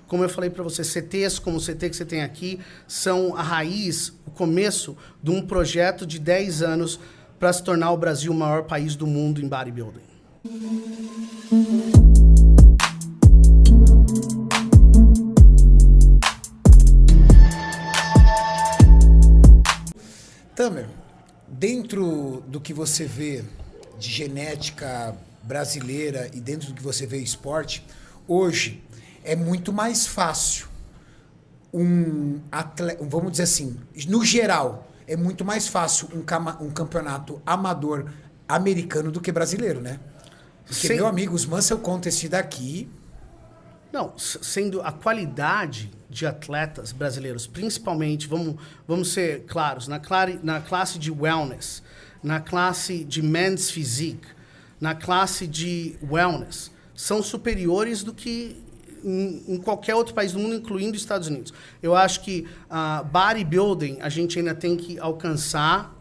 Como eu falei para você, CTs como o CT que você tem aqui, são a raiz, o começo de um projeto de 10 anos para se tornar o Brasil o maior país do mundo em bodybuilding. Tamer, dentro do que você vê de genética brasileira e dentro do que você vê esporte, hoje é muito mais fácil um atleta, vamos dizer assim, no geral, é muito mais fácil um campeonato amador americano do que brasileiro, né? Porque, meu amigo, os Mansell Contest daqui... Não, sendo a qualidade de atletas brasileiros, principalmente, vamos ser claros, na classe de wellness, na classe de men's physique, na classe de wellness, são superiores do que em qualquer outro país do mundo, incluindo os Estados Unidos. Eu acho que bodybuilding, a gente ainda tem que alcançar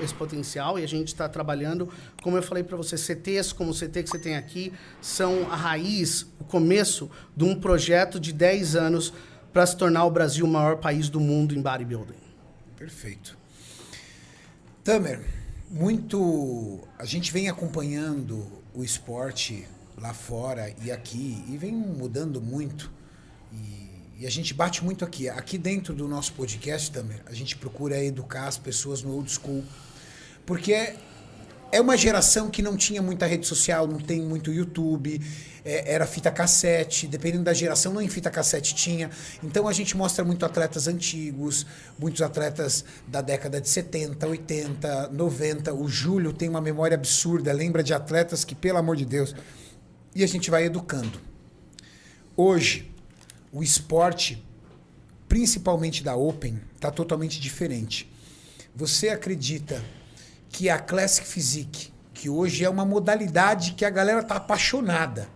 esse potencial e a gente está trabalhando, como eu falei para você, CTs como o CT que você tem aqui, são a raiz, o começo de um projeto de 10 anos para se tornar o Brasil o maior país do mundo em bodybuilding. Perfeito. Tamer, a gente vem acompanhando o esporte lá fora e aqui, e vem mudando muito, e a gente bate muito aqui. Aqui dentro do nosso podcast, Tamer, a gente procura educar as pessoas no old school, porque é uma geração que não tinha muita rede social, não tem muito YouTube, era fita cassete, dependendo da geração, não em fita cassete tinha. Então a gente mostra muito atletas antigos, muitos atletas da década de 70, 80, 90. O Júlio tem uma memória absurda, lembra de atletas que, pelo amor de Deus... E a gente vai educando. Hoje, o esporte, principalmente da Open, está totalmente diferente. Você acredita que a Classic Physique, que hoje é uma modalidade que a galera está apaixonada,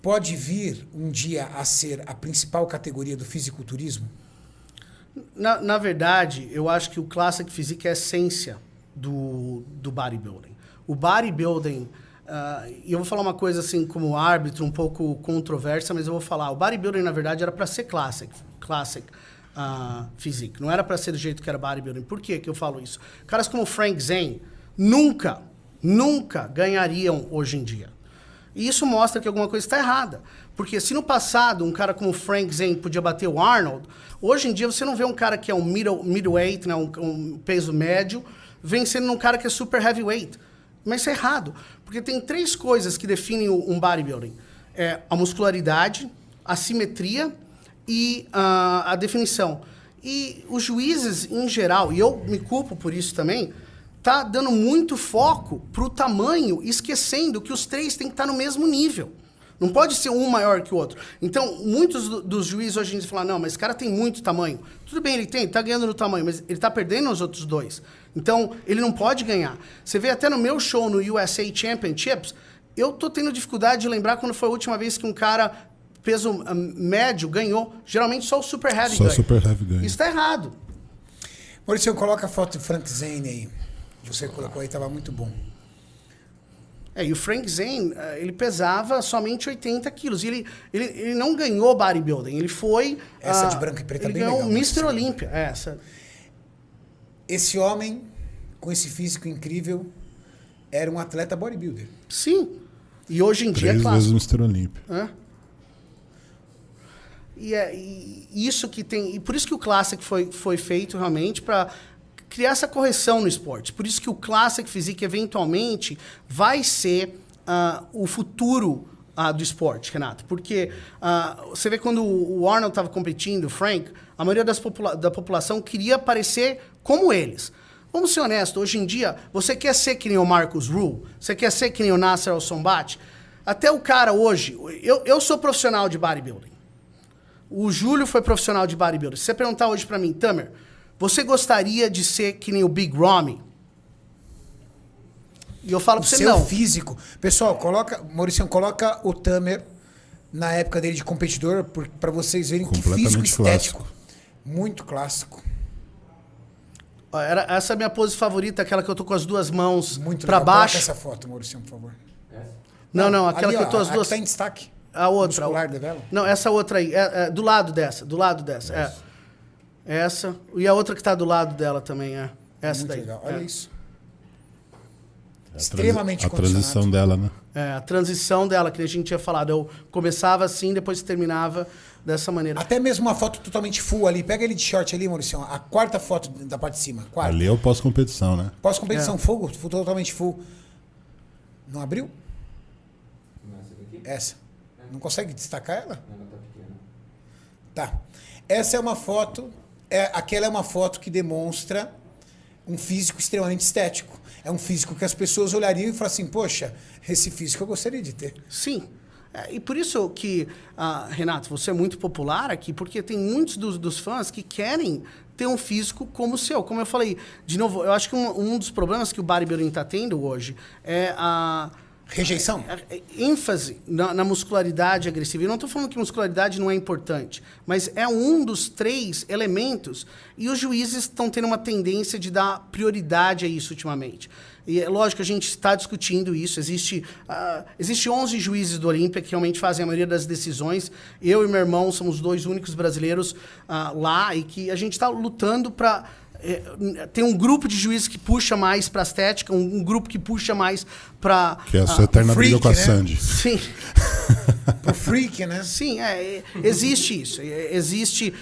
pode vir um dia a ser a principal categoria do fisiculturismo? Na verdade, eu acho que o Classic Physique é a essência do bodybuilding. O bodybuilding... E eu vou falar uma coisa assim, como árbitro, um pouco controversa, mas eu vou falar. O bodybuilding, na verdade, era para ser classic physique. Não era para ser do jeito que era bodybuilding. Por que eu falo isso? Caras como Frank Zane nunca ganhariam hoje em dia. E isso mostra que alguma coisa está errada. Porque se no passado um cara como Frank Zane podia bater o Arnold, hoje em dia você não vê um cara que é um middleweight, né, um peso médio, vencendo um cara que é super heavyweight. Mas isso é errado, porque tem 3 coisas que definem um bodybuilding. A muscularidade, a simetria e a definição. E os juízes, em geral, e eu me culpo por isso também, tá dando muito foco pro tamanho, esquecendo que os 3 têm que estar no mesmo nível. Não pode ser um maior que o outro. Então, muitos dos juízes hoje em dia falam, não, mas esse cara tem muito tamanho. Tudo bem, ele tá ganhando no tamanho, mas ele tá perdendo os outros 2. Então, ele não pode ganhar. Você vê até no meu show no USA Championships, eu tô tendo dificuldade de lembrar quando foi a última vez que um cara peso médio ganhou. Geralmente só o super heavy ganha. Só super heavy ganha. Isso tá errado. Maurício, coloca a foto do Frank Zane aí. Você colocou aí, tava muito bom. E o Frank Zane, ele pesava somente 80 quilos. E ele não ganhou bodybuilding. Ele foi... Essa de branco e preto é bem legal. Ele ganhou Mr. Olympia. Esse homem, com esse físico incrível, era um atleta bodybuilder. Sim. E hoje em dia é 3 clássico. vezes Mr. Olympia. E isso que tem... E por isso que o Classic foi feito realmente para criar essa correção no esporte. Por isso que o Classic Physique, eventualmente, vai ser o futuro do esporte, Renato. Porque você vê quando o Arnold estava competindo, o Frank, a maioria da população queria parecer como eles. Vamos ser honestos, hoje em dia, você quer ser que nem o Marcus Rule? Você quer ser que nem o Nasser Al-Sonbat? Até o cara hoje... Eu sou profissional de bodybuilding. O Júlio foi profissional de bodybuilding. Se você perguntar hoje pra mim, Tamer, você gostaria de ser que nem o Big Ramy? E eu falo pra você, não. O seu físico... Pessoal, Mauricião, coloca o Tamer na época dele de competidor pra vocês verem que físico estético. Muito clássico. Essa é a minha pose favorita, aquela que eu tô com as duas mãos muito pra legal. baixo. Coloca essa foto, Mauricião, por favor. Não, aquela ali, que eu tô as duas... Aqui tá em destaque. A outra. Muscular dela? Não, essa outra aí. Do lado dessa. Essa. E a outra que tá do lado dela também, Essa Muito daí. legal. Olha isso. A Extremamente a transição condicionado. dela, né? A transição dela, que a gente tinha falado. Eu começava assim, depois terminava dessa maneira. Até mesmo uma foto totalmente full ali. Pega ele de short ali, Maurício. A quarta foto da parte de cima. Quarta. Ali é o pós-competição, né? Pós-competição, full, totalmente full. Não abriu? Essa. Não consegue destacar ela? Tá. Essa é uma foto. Aquela é uma foto que demonstra um físico extremamente estético. É um físico que as pessoas olhariam e falariam assim, poxa, esse físico eu gostaria de ter. Sim. E por isso que, Renato, você é muito popular aqui, porque tem muitos dos fãs que querem ter um físico como o seu. Como eu falei, de novo, eu acho que um dos problemas que o bodybuilding está tendo hoje é a Rejeição? ênfase na muscularidade agressiva. Eu não estou falando que muscularidade não é importante, mas é um dos 3 elementos e os juízes estão tendo uma tendência de dar prioridade a isso ultimamente. E é lógico que a gente está discutindo isso. Existe 11 juízes do Olímpia que realmente fazem a maioria das decisões. Eu e meu irmão somos os 2 únicos brasileiros lá e que a gente está lutando para... tem um grupo de juízes que puxa mais para a estética, um grupo que puxa mais para... Que é a sua eterna briga com a né? Sandy. Sim. Pro freak, né? Sim, existe isso. Existe.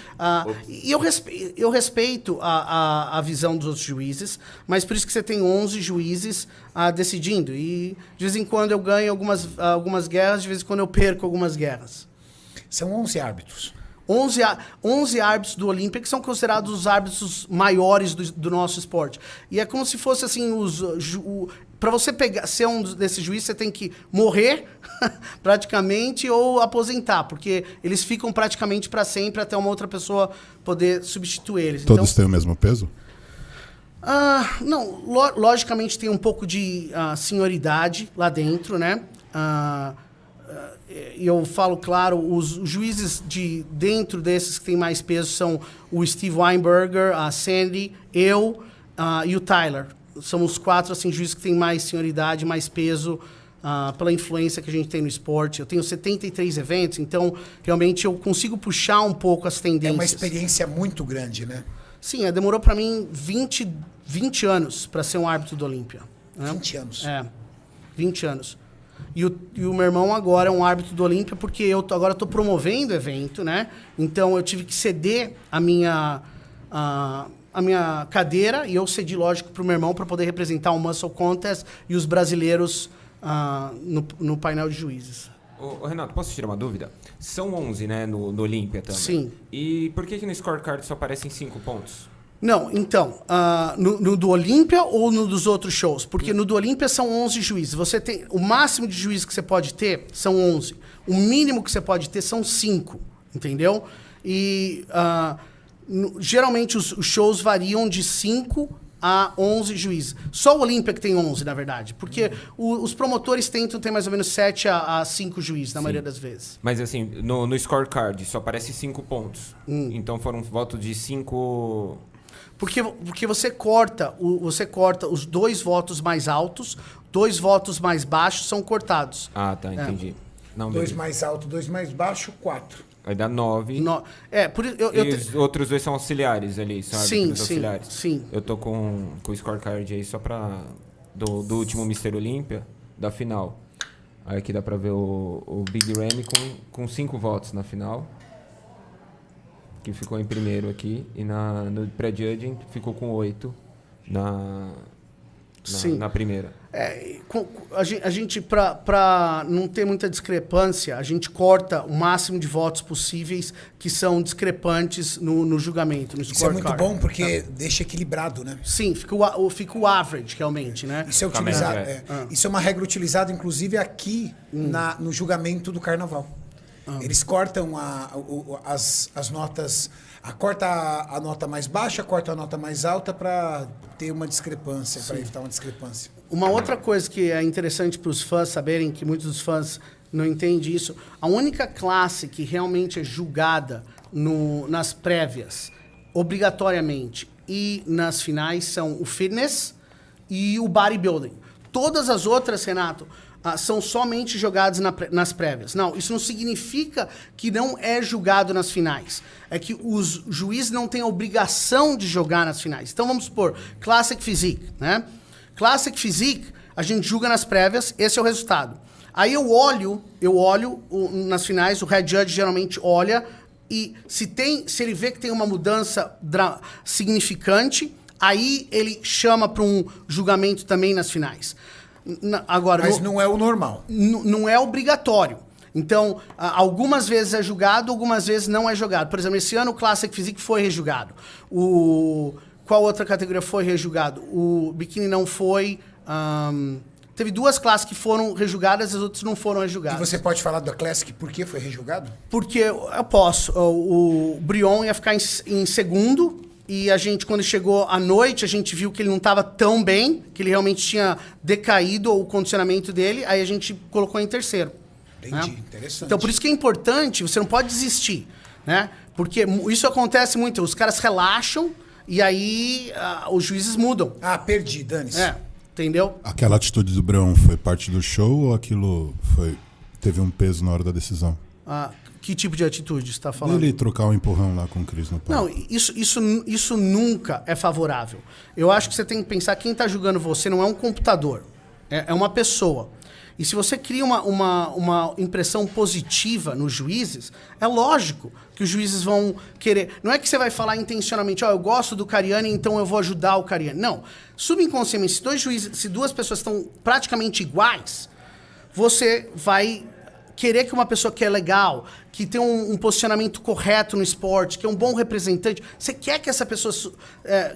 E eu respeito a visão dos outros juízes, mas por isso que você tem 11 juízes decidindo. E de vez em quando eu ganho algumas guerras, de vez em quando eu perco algumas guerras. São 11 árbitros. 11 árbitros do Olímpia que são considerados os árbitros maiores do nosso esporte. E é como se fosse assim, para você ser um desses juízes, você tem que morrer praticamente ou aposentar, porque eles ficam praticamente para sempre até uma outra pessoa poder substituir eles. Todos têm o mesmo peso? Não, logicamente tem um pouco de senioridade lá dentro, né? E eu falo, claro, os juízes dentro desses que tem mais peso são o Steve Weinberger, a Sandy, eu e o Tyler. Somos os 4 assim, juízes que têm mais senioridade, mais peso, pela influência que a gente tem no esporte. Eu tenho 73 eventos, então realmente eu consigo puxar um pouco as tendências. É uma experiência muito grande, né? Sim, demorou para mim 20 anos para ser um árbitro do Olímpia. Né? 20 anos. 20 anos. E o meu irmão agora é um árbitro do Olímpia porque eu agora estou promovendo o evento, né? Então eu tive que ceder a minha cadeira e eu cedi, lógico, para o meu irmão para poder representar o Muscle Contest e os brasileiros no painel de juízes. Ô, Renato, posso tirar uma dúvida? São 11, né, no Olímpia também. Sim. E por que no scorecard só aparecem 5 pontos? Não, então, no do Olímpia ou no dos outros shows? Porque no do Olímpia são 11 juízes. Você tem, o máximo de juízes que você pode ter são 11. O mínimo que você pode ter são 5, entendeu? E geralmente os shows variam de 5 a 11 juízes. Só o Olímpia que tem 11, na verdade. Porque os promotores tentam ter mais ou menos 7 a 5 juízes, na maioria das vezes. Mas assim, no scorecard só aparece 5 pontos. Então foram votos de 5... Porque você corta os 2 votos mais altos, 2 votos mais baixos são cortados. Ah, tá, entendi. Não, 2 beleza. mais alto, 2 mais baixo, 4. Vai dar 9. E os outros 2 são auxiliares ali, sabe? Sim, Os auxiliares. sim. Eu tô com o scorecard aí só pra... Do último Mr. Olímpia, da final. Aí aqui dá pra ver o Big Ramy com 5 votos na final. Que ficou em primeiro aqui. E no pré-judging ficou com 8 na primeira. A gente para não ter muita discrepância, a gente corta o máximo de votos possíveis que são discrepantes no julgamento, no Isso é muito scorecard. bom porque deixa equilibrado, né? Sim, fica o average, realmente, né? Isso é utilizado. Isso é uma regra utilizada, inclusive, aqui no julgamento do carnaval. Eles cortam as notas, corta a nota mais baixa, corta a nota mais alta para ter uma discrepância, para evitar uma discrepância. Uma outra coisa que é interessante para os fãs saberem, que muitos dos fãs não entendem isso, a única classe que realmente é julgada nas prévias, obrigatoriamente, e nas finais são o fitness e o bodybuilding. Todas as outras, Renato, são somente jogados nas prévias. Não, isso não significa que não é julgado nas finais. É que os juízes não têm a obrigação de jogar nas finais. Então vamos supor, Classic Physique, né? Classic Physique, a gente julga nas prévias, esse é o resultado. Aí eu olho nas finais, o Head Judge geralmente olha e se ele vê que tem uma mudança significante, aí ele chama para um julgamento também nas finais. Agora, Mas não é o normal. Não é obrigatório. Então, algumas vezes é julgado, algumas vezes não é julgado. Por exemplo, esse ano o Classic Physique foi rejulgado. Qual outra categoria foi rejulgado? O Bikini não foi. Teve 2 classes que foram rejulgadas, as outras não foram rejulgadas. E você pode falar da Classic por que foi rejulgado? Porque eu posso. O Brion ia ficar em segundo. E a gente, quando chegou à noite, a gente viu que ele não estava tão bem, que ele realmente tinha decaído o condicionamento dele, aí a gente colocou em terceiro. Entendi, né? interessante. Então, por isso que é importante, você não pode desistir, né? Porque isso acontece muito, os caras relaxam e aí os juízes mudam. Perdi, dane-se. Entendeu? Aquela atitude do Brão foi parte do show ou aquilo teve um peso na hora da decisão? Que tipo de atitude você está falando? Ele trocar o empurrão lá com o Chris no palco. Não, isso nunca é favorável. Eu acho que você tem que pensar, quem está julgando você não é um computador, é uma pessoa. E se você cria uma impressão positiva nos juízes, é lógico que os juízes vão querer... Não é que você vai falar intencionalmente, eu gosto do Cariani, então eu vou ajudar o Cariani. Não. Subconscientemente, se 2 pessoas estão praticamente iguais, você vai querer que uma pessoa que é legal, que tem um posicionamento correto no esporte, que é um bom representante, você quer que essa pessoa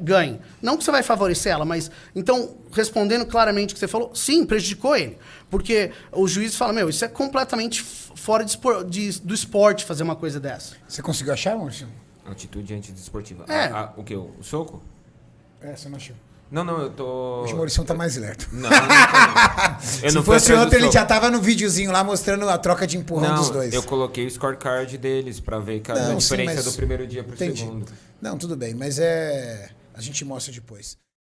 ganhe. Não que você vai favorecer ela, mas... Então, respondendo claramente o que você falou, sim, prejudicou ele. Porque o juiz fala, isso é completamente fora do esporte fazer uma coisa dessa. Você conseguiu achar, Maurício? Atitude antidesportiva. O quê? O soco? Você não achou. Não, eu tô... Hoje o Maurício tá mais lerdo. Não tô. Se fosse outro, ele já tava no videozinho lá mostrando a troca de empurrão dos dois. Eu coloquei o scorecard deles pra ver a diferença do primeiro dia pro segundo. Não, tudo bem, mas a gente mostra depois.